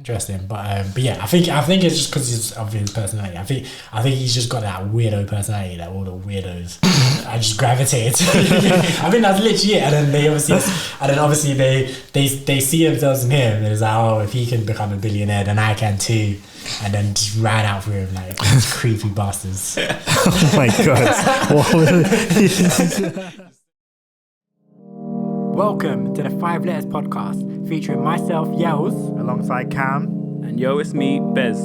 Interesting, but yeah, I think it's just because of his personality. I think he's just got that weirdo personality that all the weirdos I just gravitate to. I think that's literally it. And then obviously they see themselves in him, and it's like, oh, if he can become a billionaire, then I can too. And then just ran out for him like these creepy bastards. Oh my god! Welcome to the 5 Letters Podcast, featuring myself, Yels, Alongside Cam. And yo, it's me, Bez.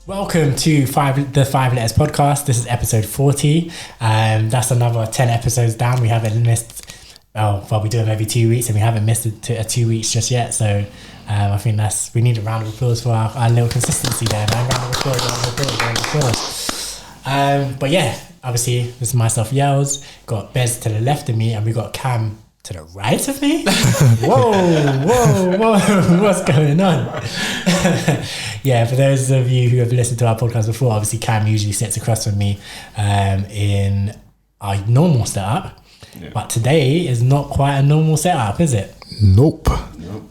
Welcome to the 5 Letters Podcast. This is episode 40. That's another 10 episodes down. We haven't missed. We do them every 2 weeks, and we haven't missed 2 weeks just yet. So I think we need a round of applause for our little consistency there, man. Round of applause. But yeah, obviously this is myself, Yels. Got Bez to the left of me, and we got Cam to the right of me. Whoa, what's going on? Yeah, for those of you who have listened to our podcast before, obviously Cam usually sits across from me in our normal setup. Yeah. But today is not quite a normal setup, is it? Nope.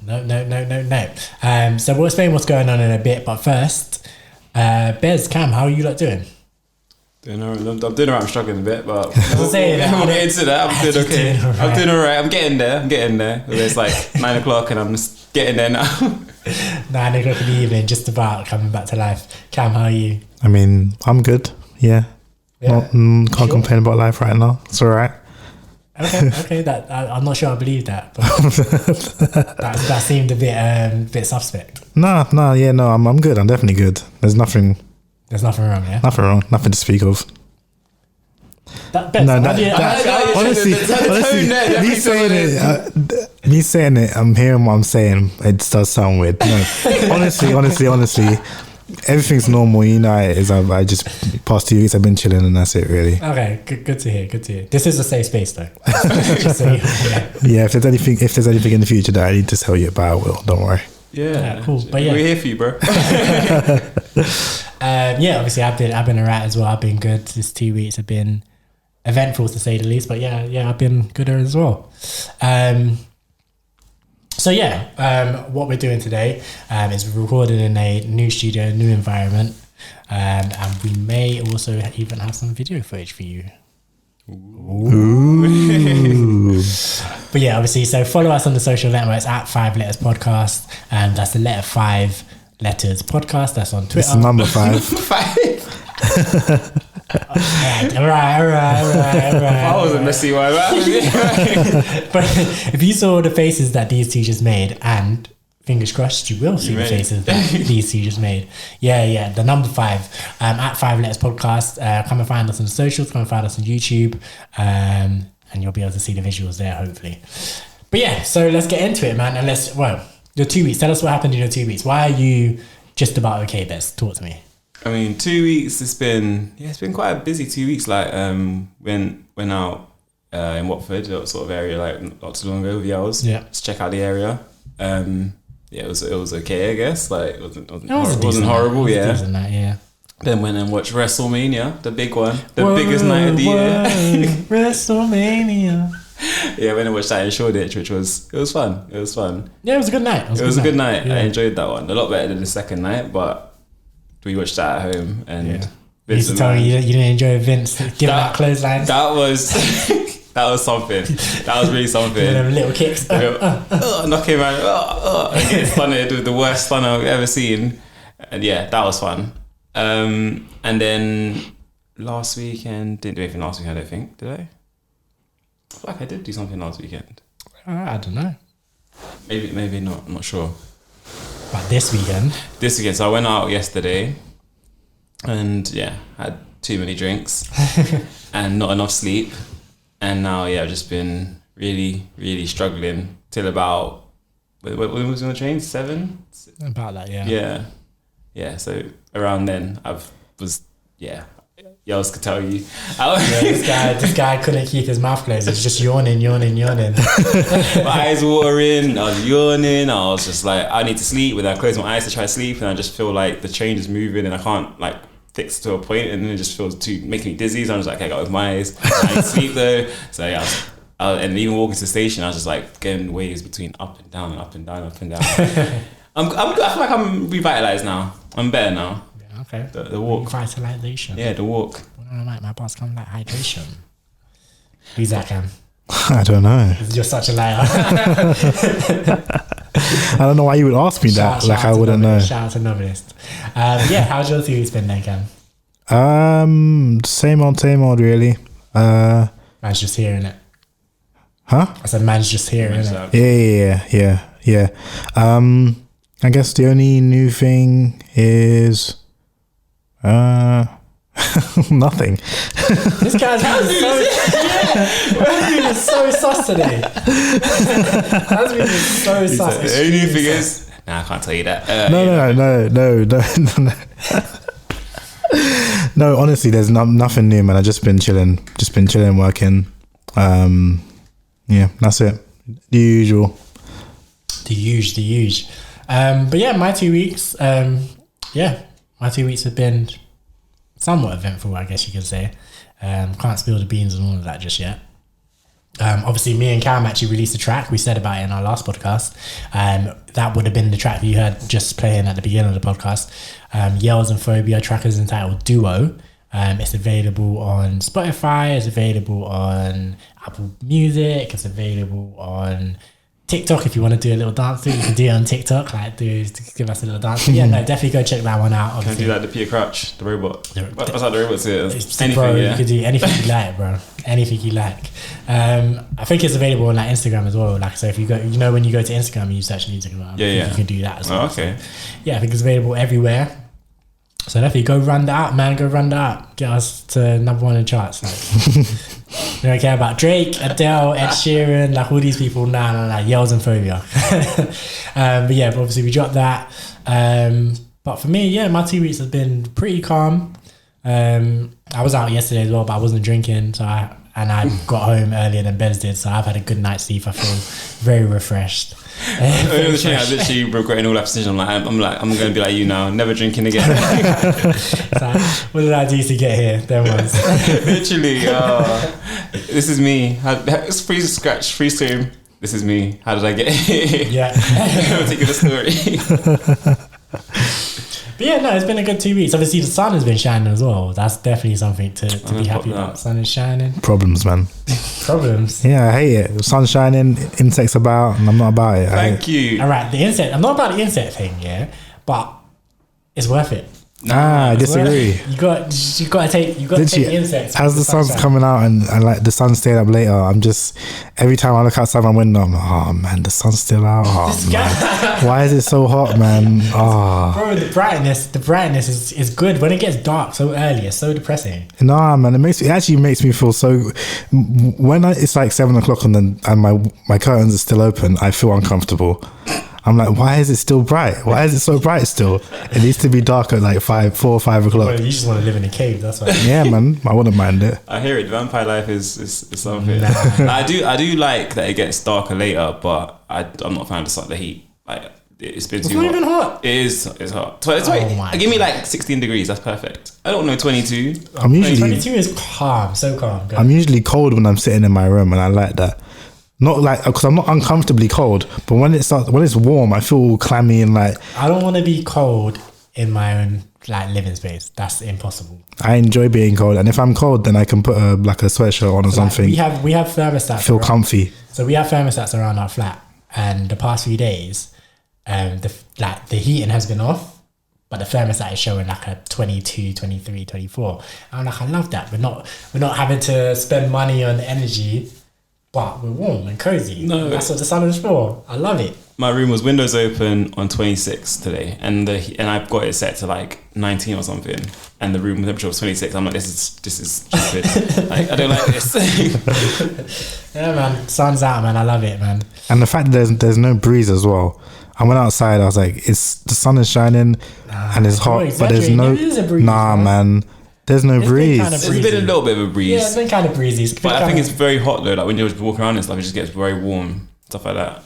No. So we'll explain what's going on in a bit, but first, Bez, Cam, how are you lot doing? I'm doing alright. I'm struggling a bit, but we'll get into that. I'm doing okay. I'm doing alright. I'm getting there. It's like 9 o'clock and I'm just getting there now. 9 o'clock in the evening, just about coming back to life. Cam, how are you? I mean, I'm good. Yeah. Can't complain about life right now. It's alright. Okay. That I'm not sure I believe that, but that seemed a bit suspect. No. I'm good. I'm definitely good. There's nothing wrong, yeah? Nothing wrong. Nothing to speak of. Honestly, me saying it, I'm hearing what I'm saying. It does sound weird. No, honestly, everything's normal. You know, I just past 2 weeks I've been chilling, and that's it, really. Okay, good to hear. This is a safe space, though. Yeah, if there's anything in the future that I need to tell you about, I will. Don't worry. Yeah, cool. But yeah, we're here for you, bro. Obviously I've been alright as well. I've been good. This 2 weeks have been eventful to say the least, but yeah, I've been gooder as well. What we're doing today is we're recording in a new studio, new environment, and we may also even have some video footage for you. Ooh. But yeah, obviously, so follow us on the social networks at 5 Letters Podcast, and that's the letter 5 Letters Podcast. That's on Twitter. It's number 5. 5. Alright. That was a messy one. But if you saw the faces that these two just made, and fingers crossed you will see the faces that these two just made. Yeah, the number 5 at 5 Letters Podcast. Come and find us on the socials, come and find us on YouTube, and you'll be able to see the visuals there, hopefully. But yeah, so let's get into it, man. Your 2 weeks. Tell us what happened in your 2 weeks. Why are you just about okay, Bez? Talk to me. I mean, 2 weeks. It's been quite a busy 2 weeks. Like went out in Watford, that sort of area, like not too long ago with Yels. Yeah. Just check out the area. It was okay, I guess. Like it wasn't horrible. Yeah. That, yeah. Then went and watched WrestleMania, the big one, biggest night of the year. WrestleMania. Yeah, went and watched that in Shoreditch, which was fun. Yeah, it was a good night. It was a good night. Yeah. I enjoyed that one a lot better than the second night, but we watched that at home. And you used to tell me you didn't enjoy Vince giving out clotheslines. That was something. That was really something. Doing them little kicks. Knocking around. Getting stunned with the worst stun I've ever seen. And yeah, that was fun. And then last weekend, didn't do anything last weekend, I don't think. Did I? I feel like I did do something last weekend. I don't know. Maybe not. I'm not sure. But this weekend, so I went out yesterday, and had too many drinks and not enough sleep, and now I've just been really, really struggling till about. When was on the train? 7? About that, yeah. Yeah. So around then, Yells could tell you. This guy couldn't keep his mouth closed. It's just yawning. My eyes watering. I was yawning. I was just like, I need to sleep. When I close my eyes to try to sleep, and I just feel like the change is moving, and I can't like fix to a point, and then it just feels making me dizzy. So I'm just like, okay, I gotta open my eyes. I need to sleep though. So yeah, and even walking to the station, I was just like getting waves between up and down, up and down, up and down. I feel like I'm revitalized now. I'm better now. Okay. The walk. Revitalization. Yeah, the walk. My boss comes like hydration. Who's that, Cam? I don't know. You're such a liar. I don't know why you would ask me that. Like I wouldn't know. Shout out to Novelist. How's your 2 weeks been then, Cam? Same old really. Man's just hearing it. Huh? I said man's just hearing it. Yeah. I guess the only new thing is nothing. This guy's being so sus today. That's been so sus. The only new thing is, I can't tell you that. No. No, honestly, there's nothing new, man. I've just been chilling, working. Yeah, that's it. The usual. But yeah, my 2 weeks. My 2 weeks have been somewhat eventful, I guess you could say. Can't spill the beans and all of that just yet. Obviously, me and Cam actually released a track. We said about it in our last podcast. That would have been the track that you heard just playing at the beginning of the podcast. Yells and Phobia track is entitled Duo. It's available on Spotify. It's available on Apple Music. It's available on TikTok. If you want to do a little dance, you can do it on TikTok. Give us a little dance. Yeah, no, definitely go check that one out. Obviously. Can I do like the Peter Crouch, the robot? What's like the robot to it? Anything, bro, you can do anything you like, bro. Anything you like. I think it's available on like Instagram as well. Like, so if you go, when you go to Instagram and you search music, you can do that as well. Oh, okay. So, yeah, I think it's available everywhere. So definitely go run that out, man. Go run that out. Get us to number 1 in the charts. Like, we don't care about Drake, Adele, Ed Sheeran, like all these people. Nah. Yells and Phobia. But obviously we dropped that. But for me, yeah, my 2 weeks have been pretty calm. I was out yesterday as well, but I wasn't drinking, so I got home earlier than Bez did, so I've had a good night's sleep. I feel very refreshed. I was literally regretting all that decision. I'm going to be like you now, never drinking again. So, what did I do to get here? There was literally. This is me. It's free scratch, free stream. This is me. How did I get here? Yeah, I'm taking the story. But yeah, no, it's been a good 2 weeks. Obviously, the sun has been shining as well. That's definitely something to be happy about. Sun is shining. Problems, man. Problems. Yeah, I hate it. Sun shining, insects about, and I'm not about it. Thank you. All right, the insect. I'm not about the insect thing, yeah, but it's worth it. I disagree. You got to take the insects. As the sun's coming out and like the sun's staying up later, I'm just every time I look outside my window, I'm like, oh man, the sun's still out. Oh man, why is it so hot, man? Oh, bro, the brightness is good. When it gets dark so early, it's so depressing. Nah, man, it actually makes me feel so. When it's like 7 o'clock and my curtains are still open, I feel uncomfortable. I'm like, why is it still bright? Why is it so bright still? It needs to be dark at like 4 or 5 o'clock. Well, you just want to live in a cave, that's why. Yeah, man, I wouldn't mind it. I hear it. Vampire life is something. Nah. I do like that it gets darker later, but I'm not a fan of the heat. Like it's been too hot. It's not even hot. It is. It's hot. Give me like 16 degrees. That's perfect. I don't know 22. 22 is calm, so calm. I'm usually cold when I'm sitting in my room, and I like that. Not like because I'm not uncomfortably cold, but when it's warm, I feel all clammy and like. I don't want to be cold in my own like living space. That's impossible. I enjoy being cold, and if I'm cold, then I can put a sweatshirt on or something. We have thermostats. Feel comfy. So we have thermostats around our flat, and the past few days, the heating has been off, but the thermostat is showing like a 22, 23, 24. I'm like, I love that. We're not having to spend money on energy. But we're warm and cozy. No, that's what the sun is for. I love it. My room was windows open on 26 today, and I've got it set to like 19 or something, and the room temperature was 26. I'm like, this is stupid. Like, I don't like this. Yeah, man, sun's out, man. I love it, man. And the fact that there's no breeze as well. I went outside. I was like, the sun is shining, and it's hot, but there's no. There is a breeze, man. There's no It's been breeze. kind of There's been a little bit of a breeze. Yeah, it's been kind of breezy. But I think it's very hot though. Like when you're walking around and stuff, it just gets very warm, stuff like that.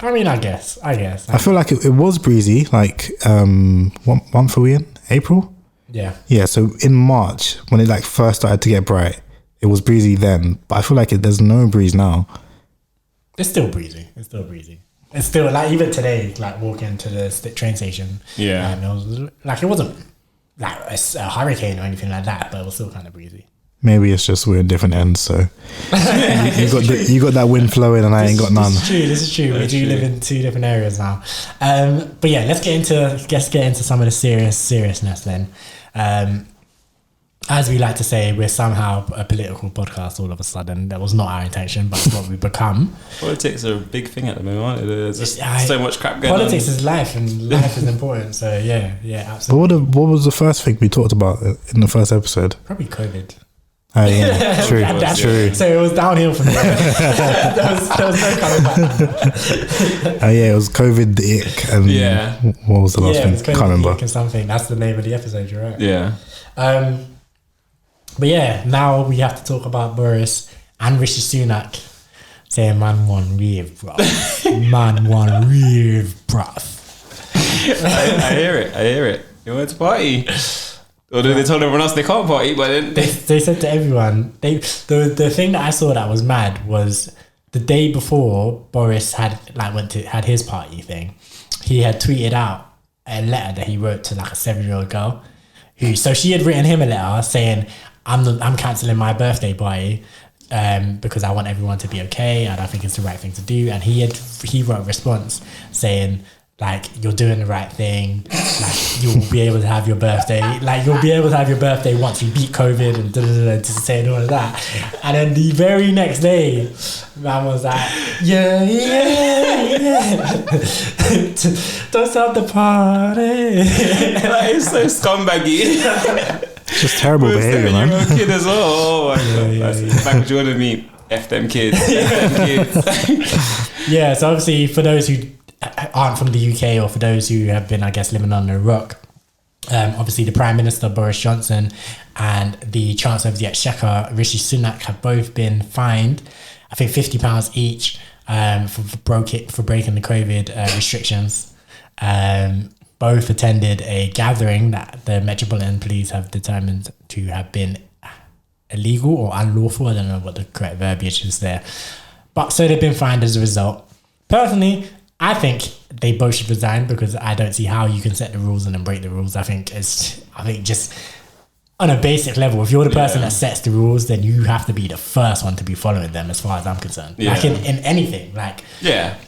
I mean, I guess. I feel like it was breezy. Like what month are we in? April. Yeah. Yeah. So in March, when it like first started to get bright, it was breezy then. But I feel like there's no breeze now. It's still breezy. It's still like even today, like walking to the train station. Yeah. It was like it wasn't like a hurricane or anything like that, but it was still kind of breezy. Maybe it's just we're in different ends. So you got that wind flowing, and I ain't got none. This is true. We do live in two different areas now. But yeah, let's get into some of the seriousness then. As we like to say, we're somehow a political podcast all of a sudden. That was not our intention, but it's what we've become. Politics are a big thing at the moment, aren't they? There's just so much crap going Politics on. is life, and life is important. So yeah, absolutely. But what was the first thing we talked about in the first episode? Probably COVID. Oh yeah, true, true. So it was downhill from there. there was no coming back. Oh yeah, it was COVID, the ick, and what was the last thing? It was Can't remember. or something. That's the name of the episode. You're right. Yeah. But yeah, now we have to talk about Boris and Rishi Sunak saying man one rave, bruv. Man one rave, bruv. I hear it. They went to party. Although they told everyone else they can't party, but then they said to everyone, the thing that I saw that was mad was the day before Boris had his party thing, he had tweeted out a letter that he wrote to like a 7-year-old girl so she had written him a letter saying, I'm cancelling my birthday party because I want everyone to be okay and I think it's the right thing to do. And he wrote a response saying, like, you're doing the right thing, like you'll be able to have your birthday, once you beat COVID and just saying all of that. And then the very next day, man was like, yeah. Don't stop the party. like, it's so scumbaggy. Just terrible behavior, man. Kid as well. Oh my god. That's back Jordan me. F them kids. Yeah, so obviously for those who aren't from the UK or for those who have been, I guess, living under a rock, obviously the Prime Minister Boris Johnson and the Chancellor of the Exchequer Rishi Sunak have both been fined, I think £50 each for breaking the COVID restrictions. Both attended a gathering that the Metropolitan Police have determined to have been illegal or unlawful. I don't know what the correct verbiage is there. But so they've been fined as a result. Personally, I think they both should resign because I don't see how you can set the rules and then break the rules. I think just on a basic level, if you're the person that sets the rules, then you have to be the first one to be following them as far as I'm concerned. Yeah. Like in anything,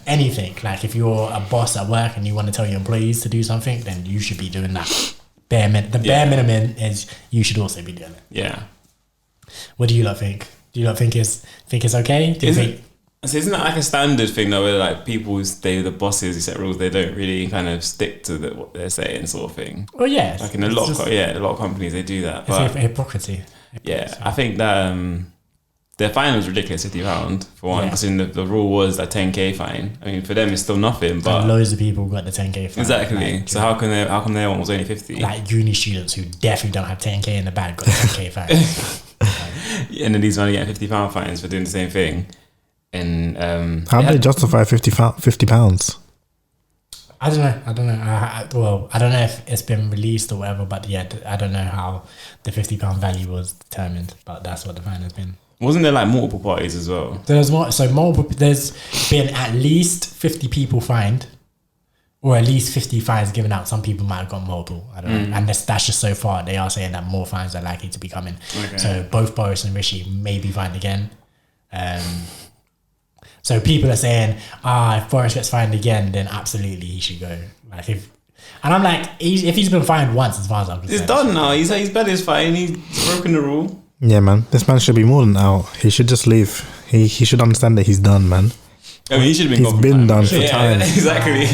anything. Like if you're a boss at work and you want to tell your employees to do something, then you should be doing that. Bare minimum is you should also be doing it. Yeah. What do you lot think? Do you lot think it's okay? Do you think? So isn't that like a standard thing though, where like people, the bosses who set rules, they don't really kind of stick to what they're saying, sort of thing? Well, yeah. Like in a lot of companies they do that. But hypocrisy. Yeah, I think that their fine was ridiculous, £50 for one. Because the rule was a 10k fine. I mean, for them it's still nothing, but and loads of people got the 10k fine. Exactly. Like, so how come their one was only 50? Like uni students who definitely don't have 10k in the bag got a 10k fine. And then these men are getting £50 fines for doing the same thing. And how do they justify £50? I don't know. I don't know if it's been released or whatever, but yeah, I don't know how the £50 value was determined, but that's what the fine has been. Wasn't there like multiple parties as well? There's been at least 50 people fined, or at least 50 fines given out. Some people might have got multiple. I don't know. And that's just so far. They are saying that more fines are likely to be coming. Okay. So both Boris and Rishi may be fined again. So people are saying, if Boris gets fined again, then absolutely he should go. And I'm like, if he's been fined once, as far as I'm concerned, it's done now. He's better. His fine. He's broken the rule. Yeah, man. This man should be more than out. He should just leave. He should understand that he's done, man. I mean, he should have been. He's been done for time. Exactly.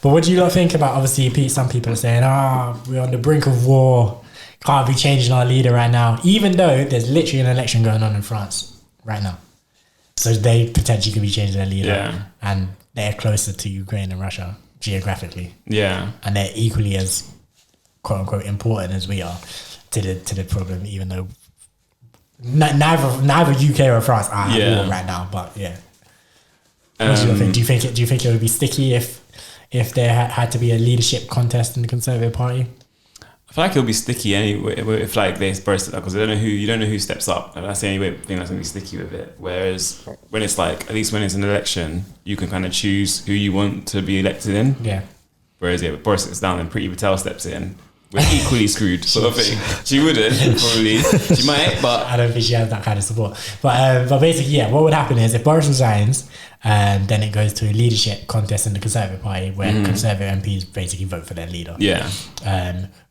But what do you lot think about? Obviously, some people are saying, we're on the brink of war. Can't be changing our leader right now, even though there's literally an election going on in France right now. So they potentially could be changing their leader, and they're closer to Ukraine and Russia geographically. Yeah, and they're equally as quote unquote important as we are. to the problem, even though neither UK or France are at war right now. But yeah, what do you think? Do you think it would be sticky if there had to be a leadership contest in the Conservative Party? I feel like it'll be sticky anyway if like they burst it up, because you don't know who steps up, and that's the only thing that's gonna be sticky with it. Whereas when it's like, at least when it's an election, you can kind of choose who you want to be elected in. Yeah. Whereas Boris sits down and Priti Patel steps in, we're equally screwed, sort of thing. She wouldn't, probably. She might, but I don't think she has that kind of support. But basically, yeah, what would happen is if Boris resigns, then it goes to a leadership contest in the Conservative Party where Conservative MPs basically vote for their leader. Yeah.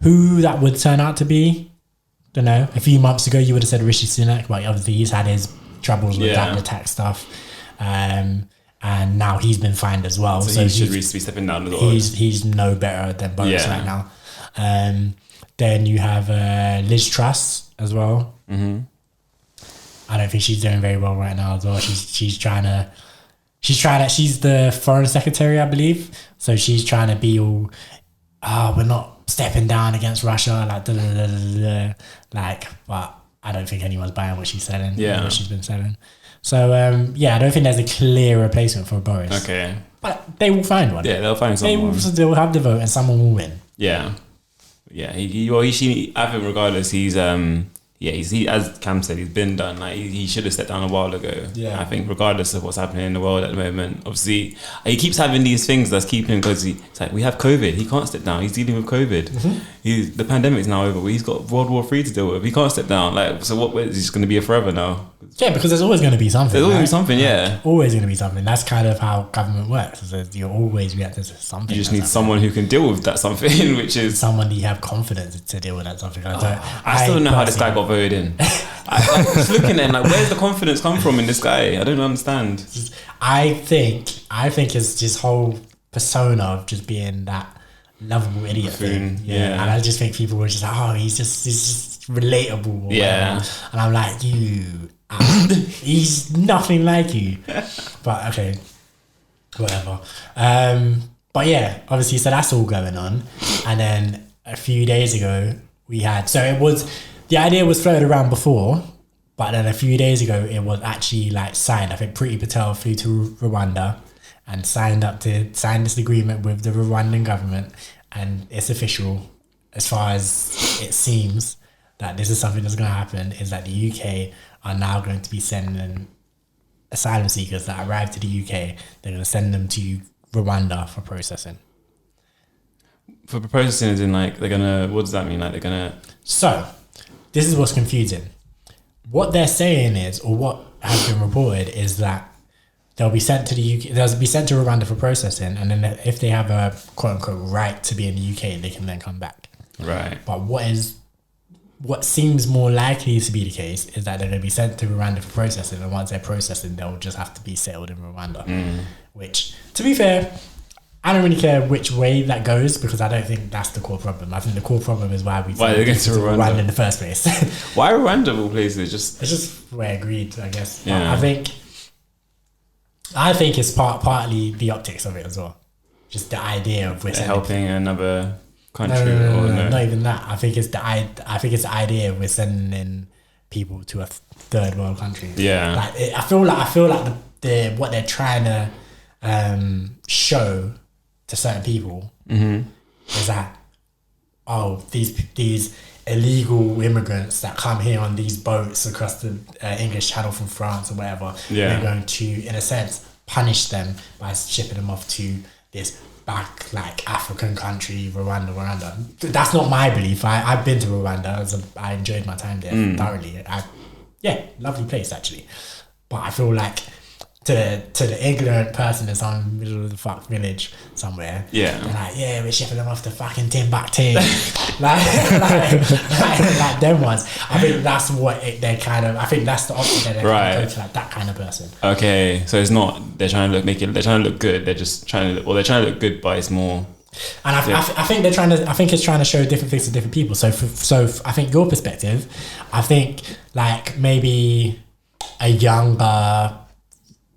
Who that would turn out to be, don't know. A few months ago, you would have said Rishi Sunak, but obviously he's had his troubles with that tax stuff. And now he's been fined as well. So he should be stepping down as well. He's no better than Boris right now. Then you have Liz Truss as well. Mm-hmm. I don't think she's doing very well right now as well. She's the foreign secretary, I believe. So she's trying to be all, we're not stepping down against Russia, but I don't think anyone's buying what she's selling. What she's been selling. So I don't think there's a clear replacement for Boris. Okay. But they will find one. Yeah, they'll find someone. They will have the vote and someone will win. Yeah. Yeah, I think regardless, he's as Cam said, he's been done. Like he should have stepped down a while ago. Yeah, I think regardless of what's happening in the world at the moment, obviously he keeps having these things that's keeping him, because it's like, we have COVID. He can't step down. He's dealing with COVID. Mm-hmm. The pandemic's now over. He's got World War III to deal with. He can't step down. Like, so what? Is he just going to be a forever now? Yeah, because there's always going to be something. There's always something. Yeah, always going to be something. That's kind of how government works. So you're always reacting to something. You just need someone who can deal with that something, which is someone you have confidence to deal with that something. I still don't know how this guy got voted in. I was looking at him like, where's the confidence come from in this guy? I don't understand. I think it's this whole persona of just being that lovable idiot thing. Yeah. And I just think people were just like, he's just relatable. Yeah. And I'm like, he's nothing like you. But okay, whatever. But yeah, obviously, so that's all going on. And then a few days ago, the idea was floated around before, but then a few days ago it was actually like signed. I think Priti Patel flew to Rwanda and signed this agreement with the Rwandan government, and it's official as far as it seems that this is something that's going to happen, is that the UK are now going to be sending asylum seekers that arrive to the UK. They're going to send them to Rwanda for processing. For processing, as in like they're gonna, what does that mean? Like they're gonna. So this is what's confusing. What they're saying is, or what has been reported, is that they'll be sent to the UK. They'll be sent to Rwanda for processing, and then if they have a quote unquote right to be in the UK, they can then come back. Right. But what seems more likely to be the case is that they're going to be sent to Rwanda for processing, and once they're processing, they'll just have to be settled in Rwanda. Which, to be fair, I don't really care which way that goes, because I don't think that's the core problem. I think the core problem is why they're getting to Rwanda in the first place. Why Rwanda of all places? It's just the way I agreed, I guess. Yeah. I think it's partly the optics of it as well. Just the idea of we're helping another country. No, not even that. I think it's the idea of we're sending in people to a third world country. Yeah. I feel like what they're trying to show to certain people is that these illegal immigrants that come here on these boats across the English Channel from France or whatever, they're going to, in a sense, punish them by shipping them off to this back like African country, Rwanda. That's not my belief. I've been to Rwanda. I enjoyed my time there thoroughly. Lovely place actually. But I feel like to the ignorant person in some middle of the fuck village somewhere, they're like, we're shipping them off to fucking Timbuktu, like them ones. I think that's what they're kind of. I think that's the option that they're kind of go to, like that kind of person. Okay, so it's not they're trying to look good. They're just trying to look good, but it's more. And I think they're trying to. I think it's trying to show different things to different people. So I think your perspective, I think like maybe a younger,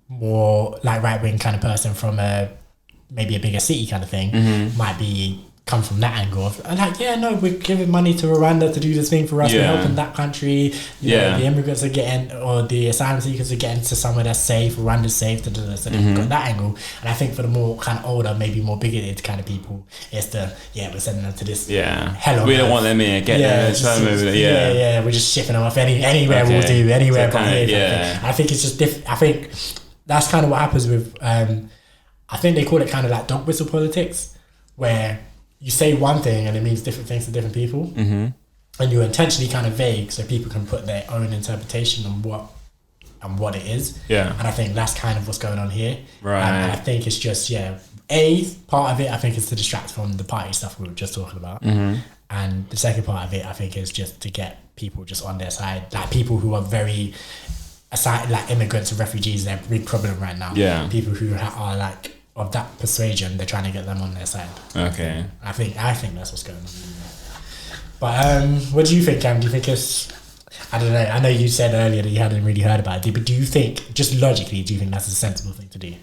more like right wing kind of person from maybe a bigger city kind of thing might be come from that angle of like, yeah, no, we're giving money to Rwanda to do this thing for us. We're helping that country. You know, the immigrants are getting, or the asylum seekers are getting to somewhere that's safe. Rwanda's safe. So they've got that angle. And I think for the more kind of older, maybe more bigoted kind of people, it's we're sending them to this. Hell on we don't earth. want them here. Get them. We're just shipping them off anywhere. We'll do anywhere. So but I think it's just different. I think that's kind of what happens with. I think they call it kind of like dog whistle politics, where you say one thing and it means different things to different people, and you're intentionally kind of vague so people can put their own interpretation on what it is. And I think that's kind of what's going on here. And I think it's just part of it I think is to distract from the party stuff we were just talking about, and the second part of it I think is just to get people just on their side, like people who are very aside, like immigrants and refugees. They're a big problem right now. People who are like of that persuasion, they're trying to get them on their side. Okay. I think that's what's going on. But what do you think, Cam? Do you think it's... I don't know. I know you said earlier that you hadn't really heard about it, but do you think, just logically, do you think that's a sensible thing to do?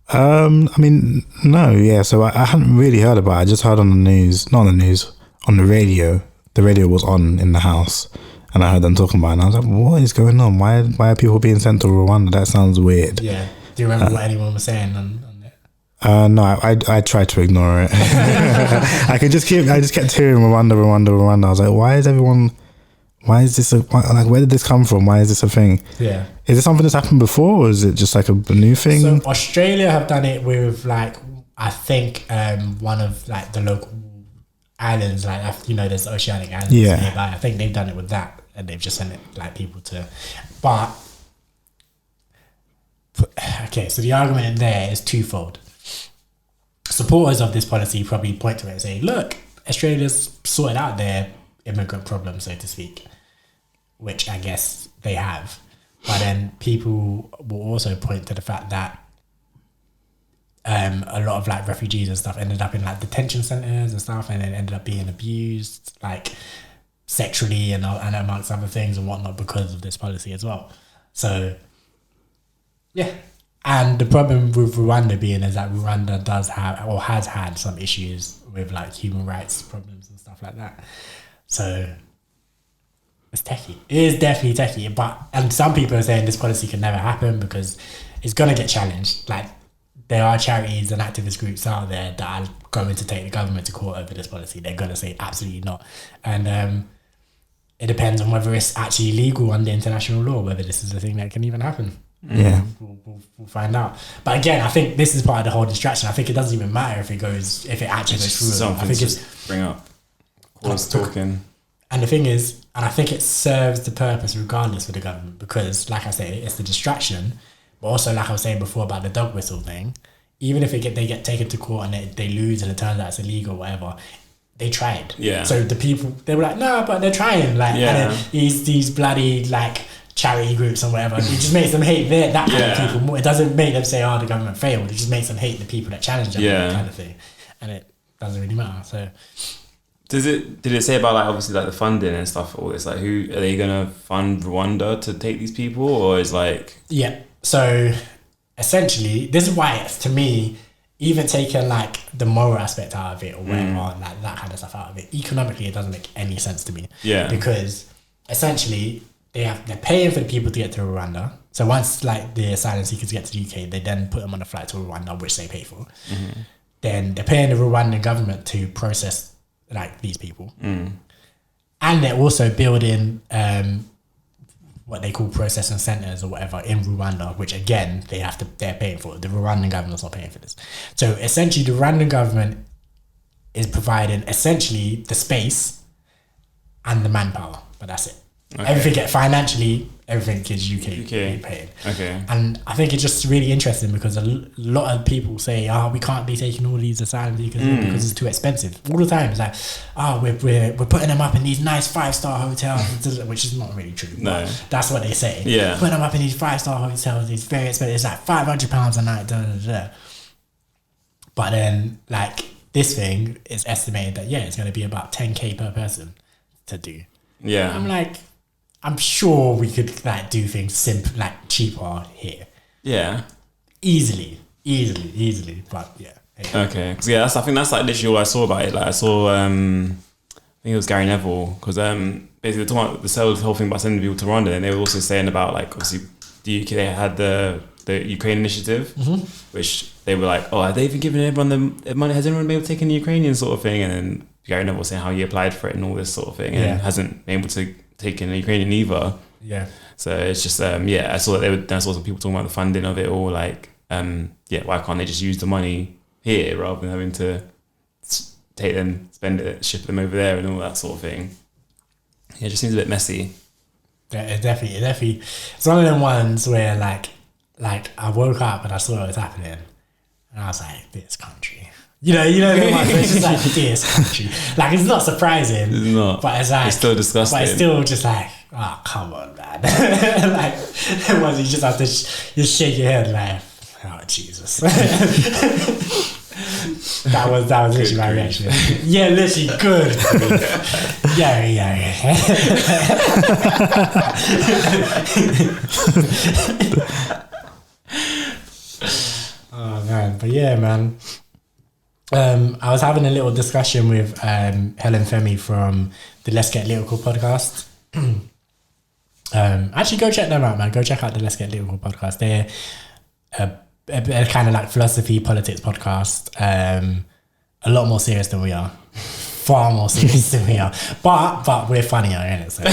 I mean, no, yeah. So I hadn't really heard about it. I just heard on the news, not on the news, on the radio. The radio was on in the house, and I heard them talking about it, and I was like, what is going on? Why are people being sent to Rwanda? That sounds weird. Yeah. Do you remember what anyone was saying on it? No, I tried to ignore it. I just kept hearing Rwanda. I was like, why is this where did this come from? Why is this a thing? Yeah. Is it something that's happened before, or is it just like a new thing? So Australia have done it with like, I think one of like the local islands, like, there's oceanic islands nearby. I think they've done it with that, and they've just sent it like people to, but okay, so the argument in there is twofold. Supporters of this policy probably point to it and say, look, Australia's sorted out their immigrant problem, so to speak, which I guess they have. But then people will also point to the fact that a lot of like refugees and stuff ended up in like detention centers and stuff, and then ended up being abused like sexually and amongst other things and whatnot because of this policy as well. So yeah. And the problem with Rwanda being is that Rwanda does have or has had some issues with like human rights problems and stuff like that. So it's techie. It is definitely techie. And some people are saying this policy can never happen because it's gonna get challenged. Like, there are charities and activist groups out there that are going to take the government to court over this policy. They're gonna say absolutely not. And it depends on whether it's actually legal under international law, whether this is a thing that can even happen. Yeah, we'll find out. But again, I think this is part of the whole distraction. I think it doesn't even matter if it actually goes through. Something I think just bring up. What's talking. And the thing is, and I think it serves the purpose regardless for the government, because like I say, it's the distraction. But also, like I was saying before about the dog whistle thing, even if they get taken to court and they lose and it turns out it's illegal or whatever, they tried. Yeah. So the people, they were like, no, but they're trying. Like, and then these bloody like charity groups and whatever, it just makes them hate that kind of people more. It doesn't make them say, oh, the government failed. It just makes them hate the people that challenge them, kind of thing. And it doesn't really matter. So did it say about like obviously like the funding and stuff, all this, like who are they gonna fund Rwanda to take these people, or is like so essentially this is why it's, to me, even taking like the moral aspect out of it or whatever, like that kind of stuff out of it, economically it doesn't make any sense to me. Because essentially they're paying for the people to get to Rwanda. So once like the asylum seekers get to the UK, they then put them on a flight to Rwanda, which they pay for. Then they're paying the Rwandan government to process like these people, and they're also building what they call processing centers or whatever in Rwanda, which again they're paying for. The Rwandan government's not paying for this. So essentially, the Rwandan government is providing essentially the space and the manpower, but that's it. Okay. Everything financially, everything is UK paying. Okay. And I think it's just really interesting because a lot of people say, we can't be taking all these asylum seekers because it's too expensive. All the time it's like, we're putting them up in these nice 5-star hotels, which is not really true. No. That's what they say. Yeah. Putting them up in these 5-star hotels, these very expensive, it's like £500 a night, But then like this thing is estimated that it's going to be about 10k per person to do. Yeah. I'm like, I'm sure we could like do things cheaper here. Yeah. Easily. But yeah. Okay, 'cause I think that's like literally all I saw about it. Like I saw, I think it was Gary Neville, because basically talking about the whole thing about sending people to Rwanda, and they were also saying about like obviously the UK had the Ukraine initiative, which they were like, oh, have they even given everyone the money? Has anyone been able to take in the Ukrainian sort of thing? And then Gary Neville was saying how he applied for it and all this sort of thing, and hasn't been able to take in the Ukrainian either. Yeah. So it's just I saw that I saw some people talking about the funding of it all, like why can't they just use the money here rather than having to take them, spend it, ship them over there and all that sort of thing. Yeah, it just seems a bit messy. Yeah, it definitely. It's one of them ones where like I woke up and I saw what was happening, and I was like, this country. You know, the one where it's just like, this country. Like, it's not surprising. It's not. But it's like, it's still disgusting. But it's still just like, oh, come on, man. Like, once you just have to just shake your head like, oh, Jesus. That was literally my reaction. Yeah, literally good. Yeah. Oh man, but yeah, man. I was having a little discussion with Helen Femi from the Let's Get Lyrical podcast. Actually, go check them out, man. Go check out the Let's Get Lyrical podcast. They're a kind of like philosophy, politics podcast. A lot more serious than we are. Far more serious than we are. But we're funnier, innit? So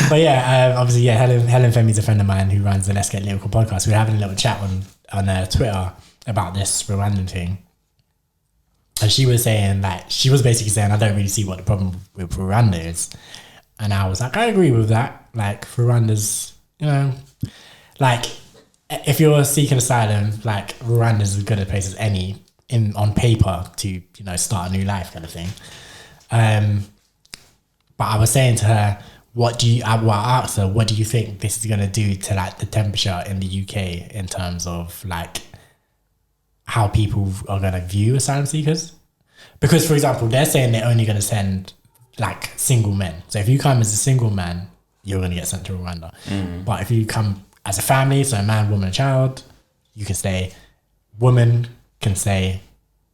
but yeah, obviously, yeah, Helen Femi's a friend of mine who runs the Let's Get Lyrical podcast. We were having a little chat on Twitter about this Rwandan thing. And she was saying, like, she was basically saying, I don't really see what the problem with Rwanda is. And I was like, I agree with that. Like, Rwanda's, you know, like, if you're seeking asylum, like, Rwanda's as good a place as any on paper to, you know, start a new life kind of thing. But I was saying to her, I asked her, what do you think this is going to do to, like, the temperature in the UK in terms of, like, how people are going to view asylum seekers? Because, for example, they're saying they're only going to send, like, single men. So if you come as a single man, you're going to get sent to Rwanda. But if you come as a family, so a man, woman, and child, you can stay. Women can stay.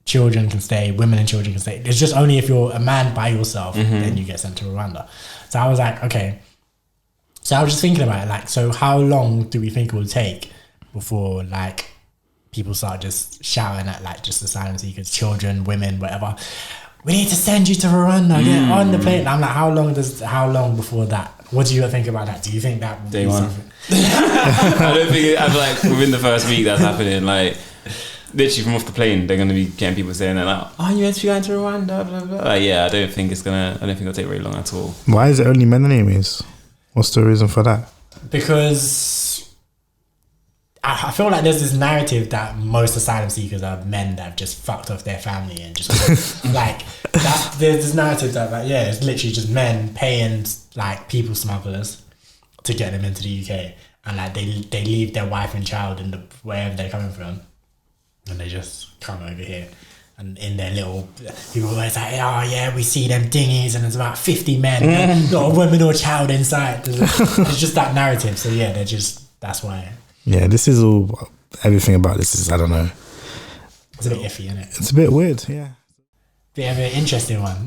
Children can stay. Women and children can stay. It's just only if you're a man by yourself, then you get sent to Rwanda. So I was like, okay. So I was just thinking about it, like, so how long do we think it will take before, like, people start just shouting at, like, just asylum seekers, children, women, whatever, we need to send you to Rwanda, get on the plane. And I'm like, how long before that? What do you think about that? Do you think that will Day be one. something? I don't think I feel like within the first week that's happening. Like, literally from off the plane, they're gonna be getting people saying that, like, oh, you meant to be going to Rwanda, blah blah. Like, yeah, I don't think it'll take very long at all. Why is it only men anyways? What's the reason for that? Because I feel like there's this narrative that most asylum seekers are men that have just fucked off their family and just like that. There's this narrative that, like, yeah, it's literally just men paying, like, people smugglers to get them into the UK, and, like, they leave their wife and child in wherever they're coming from, and they just come over here. And in their little, people always like, oh yeah, we see them dinghies and there's about 50 men, not a woman or child inside. There's just that narrative. So yeah, that's why. Yeah, this is all, everything about this is, I don't know. It's a bit iffy, isn't it? It's a bit weird, yeah. Bit of an interesting one.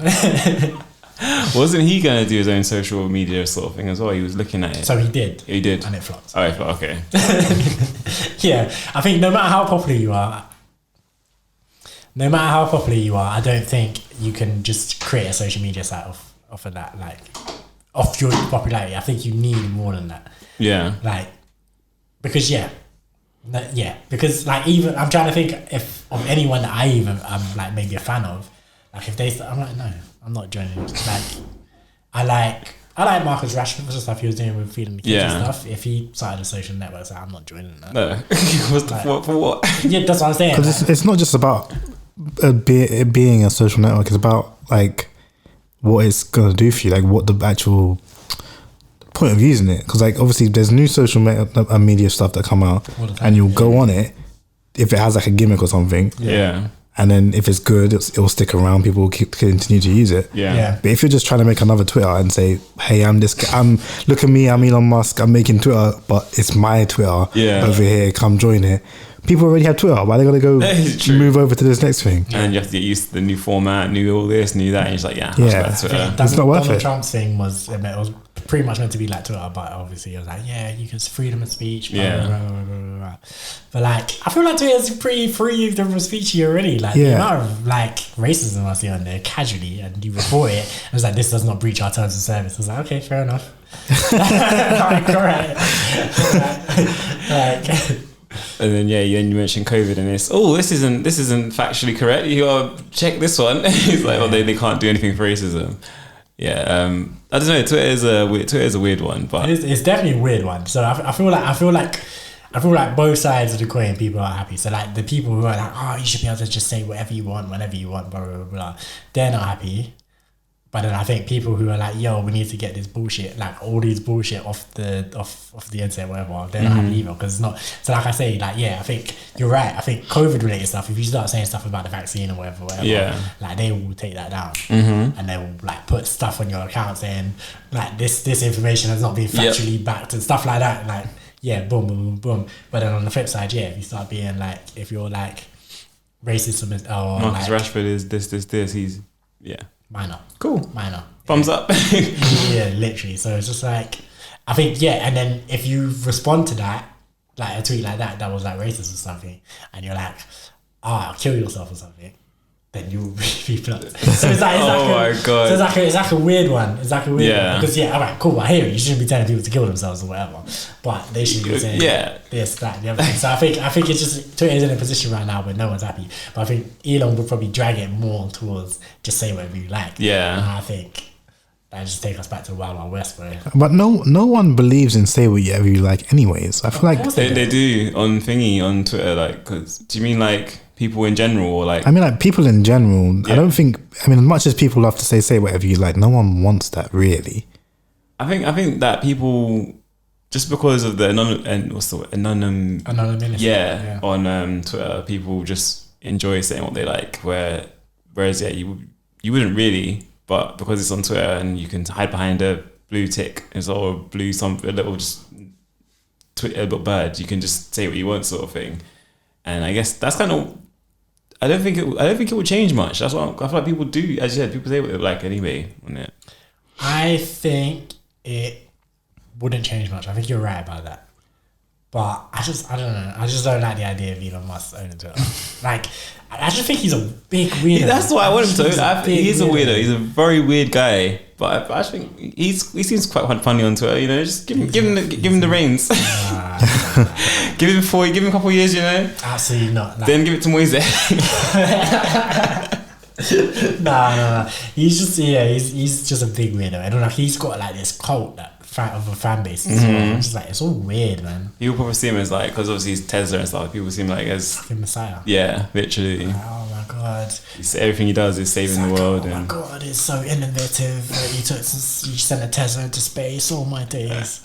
Wasn't he going to do his own social media sort of thing as well? He was looking at it. So he did. He did. And it flopped. Oh, it flopped, okay. Yeah, I think no matter how popular you are, I don't think you can just create a social media site off of that, like, off your popularity. I think you need more than that. Yeah. Like, because because, like, even I'm trying to think of anyone that I'm like maybe a fan of. Like, if they, I'm like, no, I'm not joining. Like, I like Marcus Rashford for the stuff he was doing with feeding the kids and stuff. If he started a social network, so I'm not joining that. No. For what? Yeah, that's what I'm saying. Because it's not just about it being a social network. It's about, like, what it's gonna do for you, like what the actual point of using it. Because, like, obviously there's new social media stuff that come out, and you'll go on it if it has, like, a gimmick or something. Yeah. And then if it's good, it'll stick around. People will continue to use it. Yeah. But if you're just trying to make another Twitter and say, "Hey, look at me, I'm Elon Musk. I'm making Twitter, but it's my Twitter over here. Come join it." People already have Twitter. Why are they gonna go move over to this next thing? And then you have to get used to the new format, new all this, new that. And it's like, Twitter. It's not worth Donald it. Trump's thing was pretty much meant to be like Twitter, but obviously it was like, you can freedom of speech. Blah, blah, blah, blah, blah, blah. But like, I feel like Twitter's pretty free of freedom of speech already. Like the amount of like racism I see on there casually, and you report it, and it's like, this does not breach our terms of service. I was like, okay, fair enough. Like, all right. Like. And then you mentioned COVID and this isn't factually correct. You gotta check this one. It's like, they can't do anything for racism. I don't know. Twitter is a weird one, but it's definitely a weird one. So I feel like both sides of the coin, people are happy. So like the people who are like, oh, you should be able to just say whatever you want, whenever you want, blah blah blah, blah. They're not happy. But then I think people who are like, yo, we need to get this bullshit, like all these bullshit off the internet, whatever, they're not happy either, because it's not. So like I say, like, I think you're right. I think COVID related stuff, if you start saying stuff about the vaccine or whatever, like they will take that down, and they will like put stuff on your account saying like this information has not been factually backed and stuff like that. Like boom, boom, boom, boom. But then on the flip side, if you start being like, if you're like racist or Marcus like, Rashford is this, he's minor. Cool. Minor. Thumbs up. Yeah, literally. So it's just like, I think, and then if you respond to that, like a tweet like that was like racist or something, and you're like, kill yourself or something, then you will be blocked. So it's like, my God. So it's like a weird one. It's like a weird one. Because all right, cool, I hear it. You shouldn't be telling people to kill themselves or whatever. But they should be saying this, that, the other thing. So I think it's just, Twitter is in a position right now where no one's happy. But I think Elon would probably drag it more towards just say whatever you like. Yeah. And I think that just take us back to the Wild Wild West, bro. But no one believes in say whatever you like anyways. I feel like they do on Twitter, like, cause do you mean like people in general, or like? I mean, like people in general. I don't think. I mean, as much as people love to say whatever you like, no one wants that really. I think that people, just because of the anonymity, on Twitter, people just enjoy saying what they like. Whereas you wouldn't really, but because it's on Twitter and you can hide behind a blue tick or blue a little just a little bird, you can just say what you want, sort of thing. And I guess that's kind of. I don't think it will change much. That's what I feel like people do. As you said, people say what they like anyway on it. I think it wouldn't change much. I think you're right about that. But I don't know. I just don't like the idea of Elon Musk owning Twitter. Like, I just think he's a big weirdo. That's why I want him to. He's a weirdo. He's a very weird guy. But I think he seems quite funny on Twitter. You know, just give him the reins. Give him a couple of years. You know, absolutely not. Like, then give it to Moise. No. He's just a big weirdo. I don't know. He's got like this cult of a fan base as well. I'm just like, it's all weird, man. People probably see him as like, because obviously he's Tesla and stuff. People see him like as the Messiah. Yeah, literally. Oh my God. Everything he does is saving the world. Oh my God, it's so innovative. He sent a Tesla into space. All my days.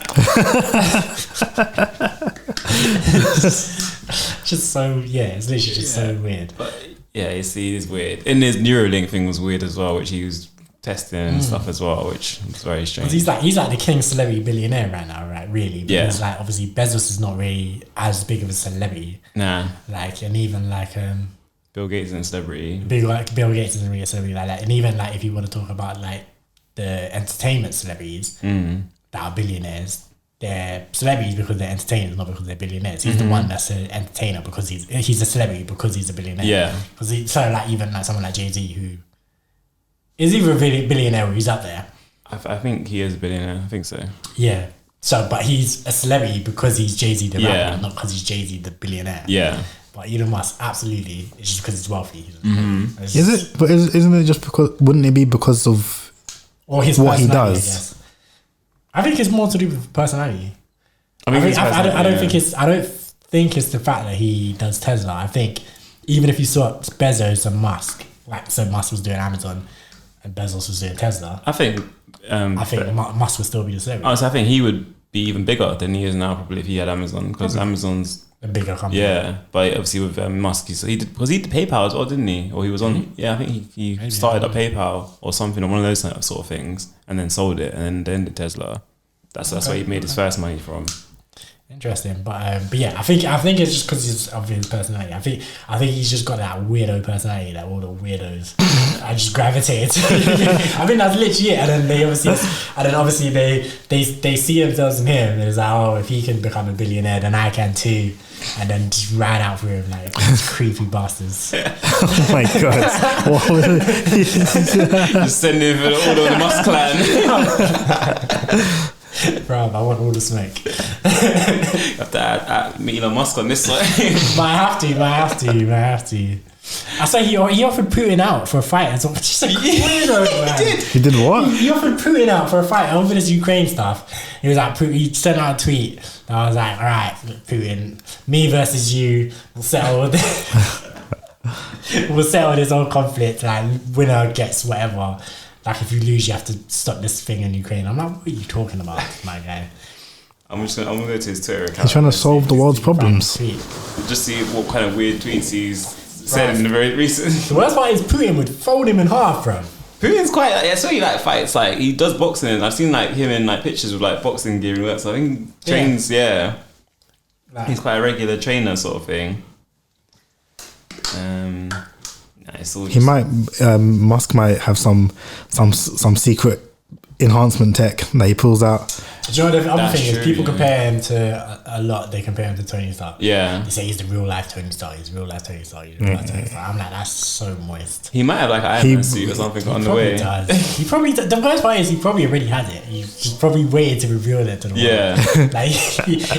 Just so it's literally just so weird. But yeah, it is weird. And his Neuralink thing was weird as well, which he was testing and stuff as well, which is very strange. He's like the king celebrity billionaire right now, right? Really, because like obviously Bezos is not really as big of a celebrity. Nah. Like, and even like Bill Gates isn't a celebrity. Bill Gates isn't really a celebrity like that. And even like if you want to talk about like the entertainment celebrities that are billionaires, they're celebrities because they're entertainers, not because they're billionaires. He's the one that's an entertainer because he's a celebrity because he's a billionaire. Yeah. So like even like someone like Jay-Z who is either a billionaire or he's up there. I think he is a billionaire. I think so. Yeah. So, but he's a celebrity because he's Jay-Z the rapper, not because he's Jay-Z the billionaire. Yeah. But Elon Musk, absolutely, it's just because he's wealthy. Is it? But isn't it just because? Wouldn't it be because of or his what he does? Yes. I think it's more to do with personality. I don't think it's the fact that he does Tesla. I think even if you saw Bezos and Musk, like so Musk was doing Amazon and Bezos was doing Tesla. I think Musk would still be the same. Honestly, I think he would be even bigger than he is now probably if he had Amazon, because Amazon's a bigger company. Yeah, but obviously with Musk, he did PayPal as well, didn't he? Or he was on. Yeah, I think he started up PayPal or something, or one of those sort of things, and then sold it, and then did Tesla. That's where he made his first money from. Interesting, but yeah, I think it's just because of his personality. I think he's just got that weirdo personality that all the weirdos I just gravitated to. I think that's literally it. And then obviously they see themselves in him, and it's like, oh, if he can become a billionaire, then I can too. And then just ran out for him like these creepy bastards. Oh my god! Just sending him for all of the Musk clan. Bro, I want all the smoke. You have to add Elon Musk on this one. But I have to. I say he offered Putin out for a fight. It's just a weirdo, man. He did what? He offered Putin out for a fight over this Ukraine stuff. He was like, he sent out a tweet. And I was like, all right, Putin, me versus you, we'll settle this whole conflict. Like, winner gets whatever. Like, if you lose, you have to stop this thing in Ukraine. I'm like, what are you talking about, my guy? I'm gonna go to his Twitter account. He's trying to solve the world's problems. Just see what kind of weird tweets he's said in the very recent. The worst part is Putin would fold him in half, bro. Putin's quite. I saw he like fights. Like he does boxing. And I've seen like him in like pictures with like boxing gear and work. So I think he trains. Yeah. Like, he's quite a regular trainer, sort of thing. It's all He might. Musk might have some secret enhancement tech that he pulls out. Do you know what the other thing is? People yeah. compare him to a lot. They compare him to Tony Stark. Yeah. They say he's the real life Tony Stark. He's real life Tony Stark. He's real life Tony Stark. I'm like, that's so moist. He might have like an Iron Man suit or something on the way. Does. He probably does. The worst part is he probably already has it. He's probably waited to reveal it to the world. Yeah. Like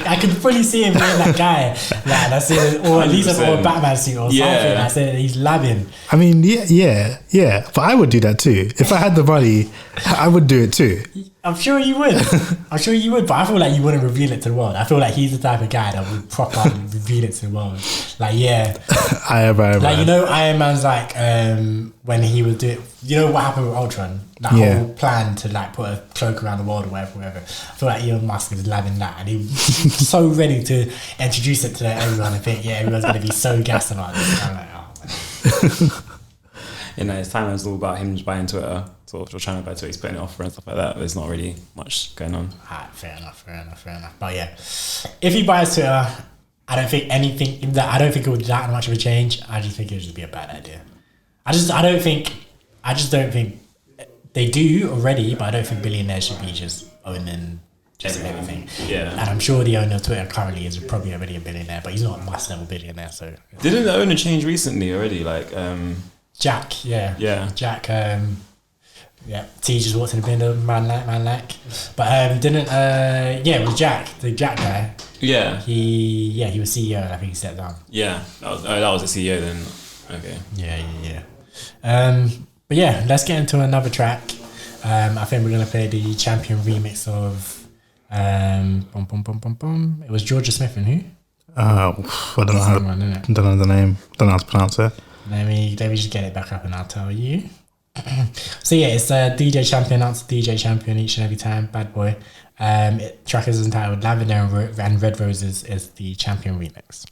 I could fully see him being that guy. Like that's it, or at least a Batman suit or something. I said he's labbing. I mean, yeah. But I would do that too. If I had the money, I would do it too. I'm sure you would. But I feel like you wouldn't reveal it to the world. I feel like he's the type of guy that would properly reveal it to the world. Like, yeah. Iron Man. Like, you know, Iron Man's like, when he would do it, you know what happened with Ultron? That whole plan to like put a cloak around the world or whatever. I feel like Elon Musk is labbing that, and he's so ready to introduce it to everyone and think, yeah, everyone's going to be so gassed about this. And I'm like, oh, man. You know, his time is all about him just buying Twitter, sort of trying to buy Twitter, he's putting it off and stuff like that. There's not really much going on. Alright, fair enough. But yeah, if he buys Twitter, I don't think it would be that much of a change. I just think it would just be a bad idea. I just don't think they do already, but I don't think billionaires should be just owning just everything. Yeah. And I'm sure the owner of Twitter currently is probably already a billionaire, but he's not a Musk level billionaire. So didn't the owner change recently already? Like Jack, yeah. Jack, T just walked in the window, man like. But it was Jack, the Jack guy. Yeah. He was CEO and I think he stepped down. Yeah, that was the CEO then. Okay. Yeah. But yeah, let's get into another track. I think we're gonna play the Champion remix of It was Georgia Smith and who? I don't know how. Don't know the name. Don't know how to pronounce it. Let me just get it back up and I'll tell you. So yeah, it's DJ Champion. That's DJ Champion each and every time. Bad boy. Track is entitled Lavender and Red Roses is the Champion remix.